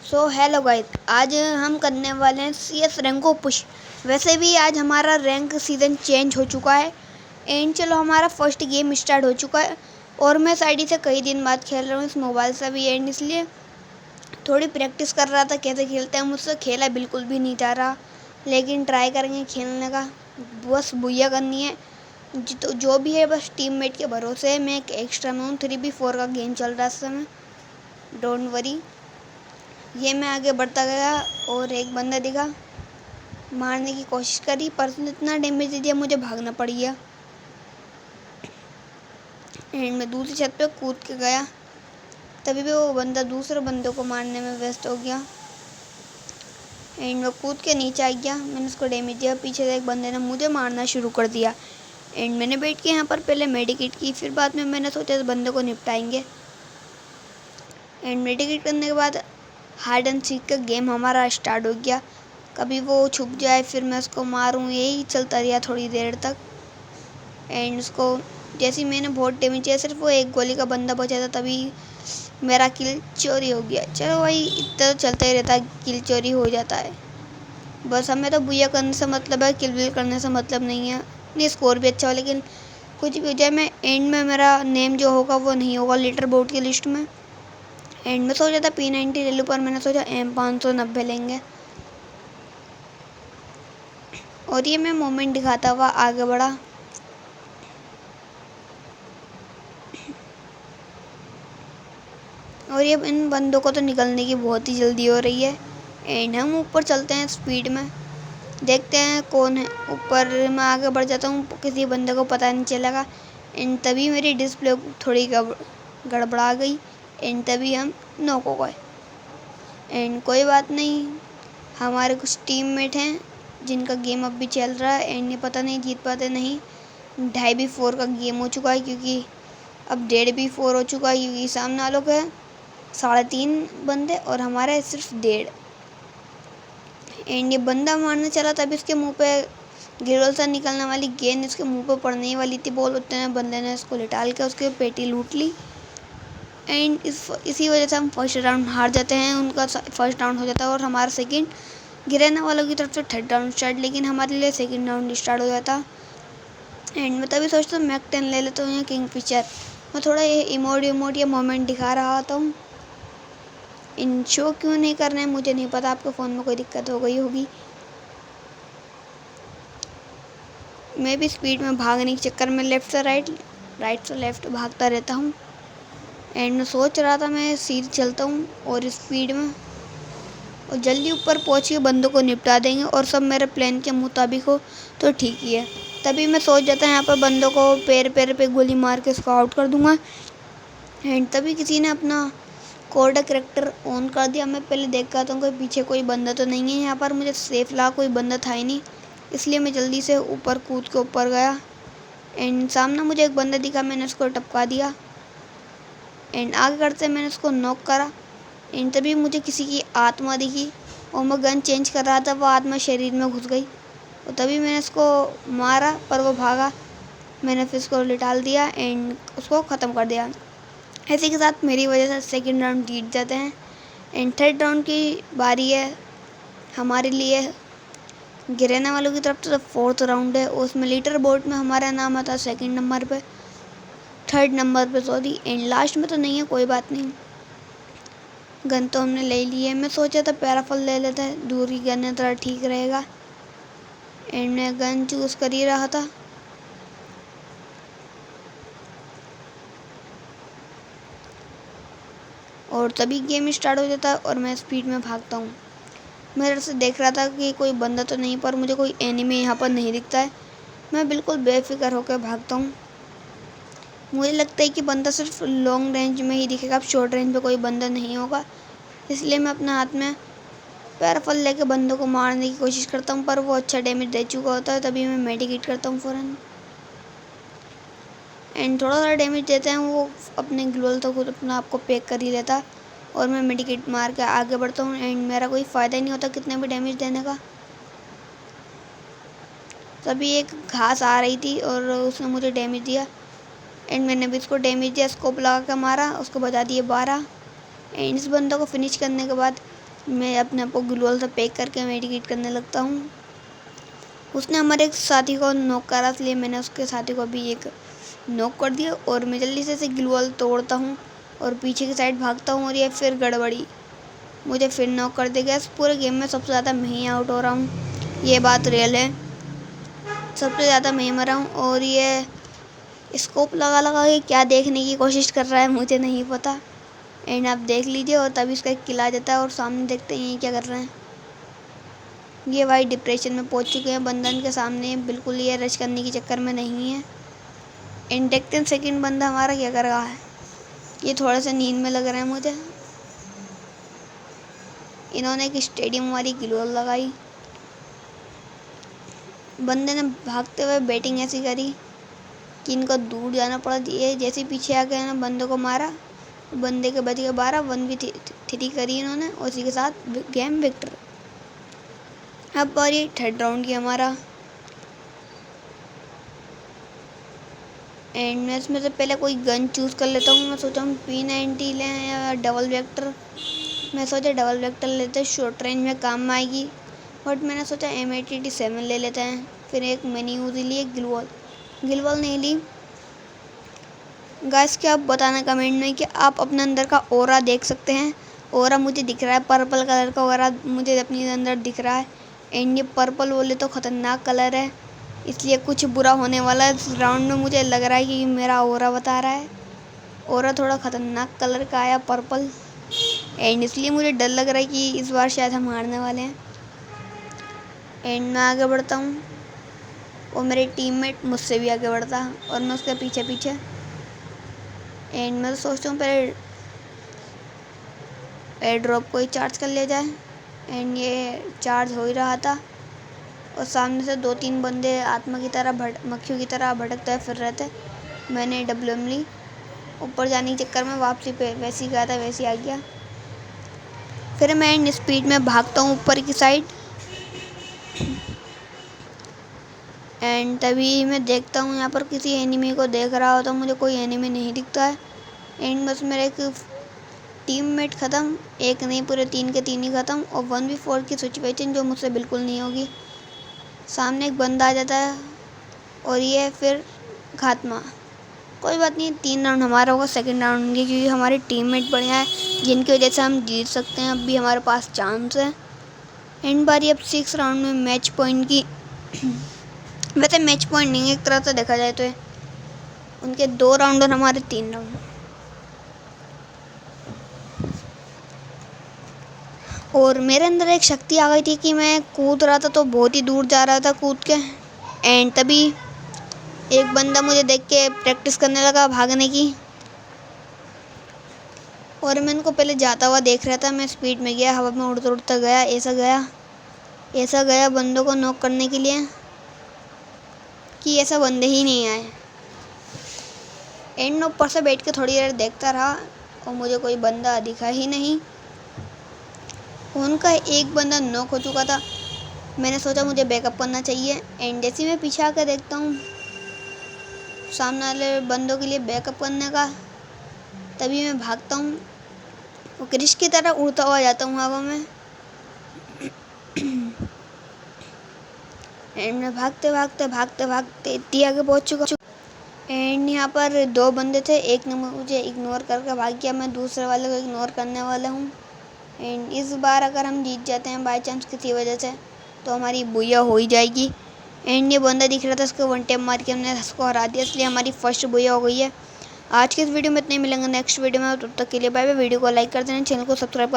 So hello guys, आज हम करने वाले हैं CS रैंक को पुश। वैसे भी आज हमारा रैंक सीज़न चेंज हो चुका है एंड चलो हमारा फर्स्ट गेम स्टार्ट हो चुका है और मैं साइडी से कई दिन बाद खेल रहा हूँ इस मोबाइल से भी एंड इसलिए थोड़ी प्रैक्टिस कर रहा था कैसे खेलते हैं। मुझसे खेला बिल्कुल भी नहीं जा रहा, लेकिन ट्राई करेंगे खेलने का। बस बुइया करनी है तो जो भी है, बस टीममेट के भरोसे है। मैं एक एक्स्ट्रा में हूँ, 3v4 का गेम चल रहा है इस समय, डोंट वरी। ये मैं आगे बढ़ता गया और एक बंदा दिखा, मारने की कोशिश करी पर उसने इतना डैमेज दे दिया मुझे भागना पड़ गया एंड मैं दूसरी छत पे कूद के गया। तभी भी वो बंदा दूसरे बंदे को मारने में व्यस्त हो गया एंड मैं कूद के नीचे आ गया। मैंने उसको डैमेज दिया, पीछे से एक बंदे ने मुझे मारना शुरू कर दिया एंड मैंने बैठ के यहाँ पर पहले मेडिकेट की, फिर बाद में मैंने सोचा इस बंदे को निपटाएंगे एंड मेडिकेट करने के बाद हाइड एंड सीक का गेम हमारा स्टार्ट हो गया। कभी वो छुप जाए फिर मैं उसको मारूं, यही चलता रहा थोड़ी देर तक एंड उसको जैसे ही मैंने बहुत डैमेज किया, सिर्फ वो एक गोली का बंदा बचा था, तभी मेरा किल चोरी हो गया। चलो भाई, इतना तो चलता ही रहता है, किल चोरी हो जाता है। बस हमें तो बुया करने से मतलब है, किल विल करने से मतलब नहीं है। नहीं, स्कोर भी अच्छा हो लेकिन कुछ भी हो जाए, मैं एंड में मेरा नेम जो होगा वो नहीं होगा लीडर बोर्ड की लिस्ट में। एंड में सोचा था P90 ले लूँ पर मैंने सोचा M590 लेंगे और ये मैं मोमेंट दिखाता हुआ आगे बढ़ा। और ये इन बंदों को तो निकलने की बहुत ही जल्दी हो रही है एंड हम ऊपर चलते हैं स्पीड में, देखते हैं कौन है ऊपर। मैं आगे बढ़ जाता हूँ, किसी बंदे को पता नहीं चलेगा एंड तभी मेरी डिस्प्ले थोड़ी गड़बड़ा गई एंड तभी हम नॉक हो गए एंड कोई बात नहीं। हमारे कुछ टीममेट हैं जिनका गेम अब भी चल रहा है एंड ये पता नहीं जीत पाते नहीं। 2.5v4 का गेम हो चुका है क्योंकि अब 1.5v4 हो चुका है क्योंकि सामने वालों के 3.5 बंदे और हमारे सिर्फ 1.5 एंड ये बंदा मारने चला तभी इसके मुंह पे गिरोल से निकलने वाली गेंद इसके मुंह पे पड़ने ही वाली थी। बोल उतने में बंदे ने इसको लिटाल के उसके पेटी लूट ली एंड इसी वजह से हम फर्स्ट राउंड हार जाते हैं। उनका फर्स्ट राउंड हो जाता है और हमारा सेकंड, गिराने वालों की तरफ से थर्ड राउंड स्टार्ट, लेकिन हमारे लिए सेकंड राउंड स्टार्ट हो जाता एंड मैं तभी सोचता हूँ मैक 10 ले लेता हूँ या किंग फिशर। मैं थोड़ा ये इमोट या मोमेंट दिखा रहा था हूँ। इन शो क्यों नहीं करना है मुझे नहीं पता, आपके फ़ोन में कोई दिक्कत हो गई होगी। मैं भी स्पीड में भागने के चक्कर में लेफ़्ट से राइट से लेफ़्ट भागता रहता हूँ एंड मैं सोच रहा था मैं सीधे चलता हूँ और स्पीड में और जल्दी ऊपर पहुँच के बंदों को निपटा देंगे और सब मेरे प्लान के मुताबिक हो तो ठीक ही है। तभी मैं सोच जाता यहाँ पर बंदों को पैर पे गोली मार के उसको आउट कर दूँगा एंड तभी किसी ने अपना कोड कैरेक्टर ऑन कर दिया। मैं पहले देख कर आता हूँ कोई पीछे कोई बंदा तो नहीं है, यहाँ पर मुझे सेफ लगा, कोई बंदा था ही नहीं, इसलिए मैं जल्दी से ऊपर कूद के ऊपर गया एंड सामने मुझे एक बंदा दिखा, मैंने उसको टपका दिया एंड आगे करते मैंने उसको नॉक करा एंड तभी मुझे किसी की आत्मा दिखी और मैं गन चेंज कर रहा था, वो आत्मा शरीर में घुस गई और तभी मैंने उसको मारा पर वो भागा। मैंने फिर उसको लिटाल दिया एंड उसको ख़त्म कर दिया। इसी के साथ मेरी वजह से सेकंड राउंड जीत जाते हैं एंड थर्ड राउंड की बारी है हमारे लिए। गिराने वालों की तरफ से फोर्थ राउंड है, उसमें लीडर बोर्ड में हमारा नाम आता है सेकंड नंबर पे, थर्ड नंबर पे सॉरी एंड लास्ट में तो नहीं है, कोई बात नहीं। गन तो हमने ले ली है, मैं सोचा था पैराफल ले लेते हैं, दूरी गन है थोड़ा ठीक रहेगा एंड मैं गन चूज़ कर ही रहा था और तभी गेम स्टार्ट हो जाता है और मैं स्पीड में भागता हूँ। मेरे से देख रहा था कि कोई बंदा तो नहीं पर मुझे कोई एनिमी यहाँ पर नहीं दिखता है। मैं बिल्कुल बेफिक्र होकर भागता हूँ। मुझे लगता है कि बंदा सिर्फ लॉन्ग रेंज में ही दिखेगा, अब शॉर्ट रेंज पे कोई बंदा नहीं होगा, इसलिए मैं अपने हाथ में पैराफल लेके बंदों को मारने की कोशिश करता हूँ पर वो अच्छा डैमेज दे चुका होता है। तभी मैं मेडिकेट करता हूँ फ़ौरन एंड थोड़ा सा डैमेज देते हैं, वो अपने ग्लोल तो खुद अपना आपको पैक कर ही लेता और मैं मेडिकेट मार के आगे बढ़ता हूँ एंड मेरा कोई फ़ायदा ही नहीं होता कितने भी डैमेज देने का। तभी एक घास आ रही थी और उसने मुझे डैमेज दिया एंड मैंने भी उसको डैमेज दिया, स्कोप लगा कर मारा, उसको बजा दिए 12 एंड इस बंदे को फिनिश करने के बाद मैं अपने आप को ग्लूवॉल से पैक करके मेडिकेट करने लगता हूँ। उसने हमारे एक साथी को नॉक करा, इसलिए मैंने उसके साथी को भी एक नॉक कर दिया और मैं जल्दी से ग्लूवॉल तोड़ता हूँ और पीछे की साइड भागता हूँ और ये फिर गड़बड़ी, मुझे फिर नॉक कर देगा। इस पूरे गेम में सबसे ज़्यादा मैं ही आउट हो रहा हूँ, ये बात रियल है। सबसे ज़्यादा मैं मरा हूँ और ये स्कोप लगा लगा के क्या देखने की कोशिश कर रहा है मुझे नहीं पता। एंड आप देख लीजिए और तभी इसका एक किल आ जाता है और सामने देखते हैं ये क्या कर रहे हैं। ये भाई डिप्रेशन में पहुंच चुके हैं बंधन के सामने, बिल्कुल ये रश करने के चक्कर में नहीं है। एंड देखते हैं सेकंड बंदा हमारा क्या कर रहा है। ये थोड़ा सा नींद में लग रहा है मुझे। इन्होंने एक स्टेडियम वाली ग्लूवॉल लगाई, बंदे ने भागते हुए बैटिंग ऐसी करी कि इनको दूर जाना पड़ा। ये जैसे पीछे आ गए ना, बंदे को मारा, बंदे के बच गए 12, 1v3 करी इन्होंने और उसी के साथ गेम विक्टर। अब बारी थर्ड राउंड की हमारा। एंड मैं इसमें से पहले कोई गन चूज़ कर लेता हूँ। मैं सोचा हूँ P90 लें या डबल वेक्टर। मैं सोचा डबल वेक्टर लेते हैं, शॉर्ट रेंज में काम में आएगी, बट मैंने सोचा M87 ले लेते हैं। फिर एक मैंने यूज़ ली ग्लूवॉल नहीं ली। गाइस क्या आप बताना कमेंट में कि आप अपने अंदर का ऑरा देख सकते हैं। ऑरा मुझे दिख रहा है, पर्पल कलर का ऑरा मुझे अपने अंदर दिख रहा है। एंड ये पर्पल बोले तो ख़तरनाक कलर है, इसलिए कुछ बुरा होने वाला है इस राउंड में। मुझे लग रहा है कि मेरा ऑरा बता रहा है। ऑरा थोड़ा ख़तरनाक कलर का आया, पर्पल, एंड इसलिए मुझे डर लग रहा है कि इस बार शायद हम हारने वाले हैं। एंड मैं आगे बढ़ता हूँ और मेरे टीममेट मुझसे भी आगे बढ़ता है और मैं उसके पीछे पीछे। एंड मैं तो सोचता हूँ पहले एयर ड्रॉप को ही चार्ज कर लिया जाए। एंड ये चार्ज हो ही रहा था और सामने से 2-3 बंदे आत्मा की तरह मक्खियों की तरह भटकते हुए फिर रहे थे। मैंने WM ली, ऊपर जाने के चक्कर में वापसी पे वैसे ही गया था वैसे ही आ गया। फिर मैं स्पीड में भागता हूँ ऊपर की साइड। एंड तभी मैं देखता हूँ यहाँ पर किसी एनिमी को देख रहा होता, मुझे कोई एनिमी नहीं दिखता है। एंड बस मेरा एक टीममेट ख़त्म, एक नहीं पूरे 3 के 3 ही ख़त्म और 1v4 की सिचुएशन जो मुझसे बिल्कुल नहीं होगी। सामने एक बंदा आ जाता है और ये फिर खात्मा। कोई बात नहीं, 3 राउंड हमारा होगा, सेकंड राउंड की, क्योंकि हमारे टीममेट बढ़िया है जिनकी वजह से हम जीत सकते हैं। अब भी हमारे पास चांस है। एंड बारी अब 6 राउंड में मैच पॉइंट की। वैसे मैच पॉइंट नहीं, एक तरह से देखा जाए तो उनके 2 राउंड और हमारे 3 राउंड। और मेरे अंदर एक शक्ति आ गई थी कि मैं कूद रहा था तो बहुत ही दूर जा रहा था कूद के। एंड तभी एक बंदा मुझे देख के प्रैक्टिस करने लगा भागने की और मैं उनको पहले जाता हुआ देख रहा था। मैं स्पीड में गया, हवा में उड़ता उड़ता गया, ऐसा गया बंदों को नॉक करने के लिए कि ऐसा बंदे ही नहीं आए। एंड ऊपर से बैठ के थोड़ी देर देखता रहा और मुझे कोई बंदा दिखा ही नहीं। उनका एक बंदा नॉक हो चुका था। मैंने सोचा मुझे बैकअप करना चाहिए। एंड जैसे मैं पीछे आकर देखता हूँ सामने वाले बंदों के लिए बैकअप करने का, तभी मैं भागता हूँ और क्रिश की तरह उड़ता हुआ जाता हूँ हवा में। एंड मैं भागते इतनी आगे पहुँच चुका। एंड यहाँ पर 2 बंदे थे, एक ने मुझे इग्नोर करके भाग गया, मैं दूसरे वाले को इग्नोर करने वाला हूँ। एंड इस बार अगर हम जीत जाते हैं बाई चांस किसी वजह से, तो हमारी बुया हो ही जाएगी। एंड ये बंदा दिख रहा था, उसको 1 टैप मार के हमने उसको हरा दिया, इसलिए हमारी फर्स्ट बुया हो गई है। आज के इस वीडियो में इतने मिलेंगे नेक्स्ट वीडियो में, तब तक के लिए बाय बाय। वीडियो को लाइक कर देना, चैनल को सब्सक्राइब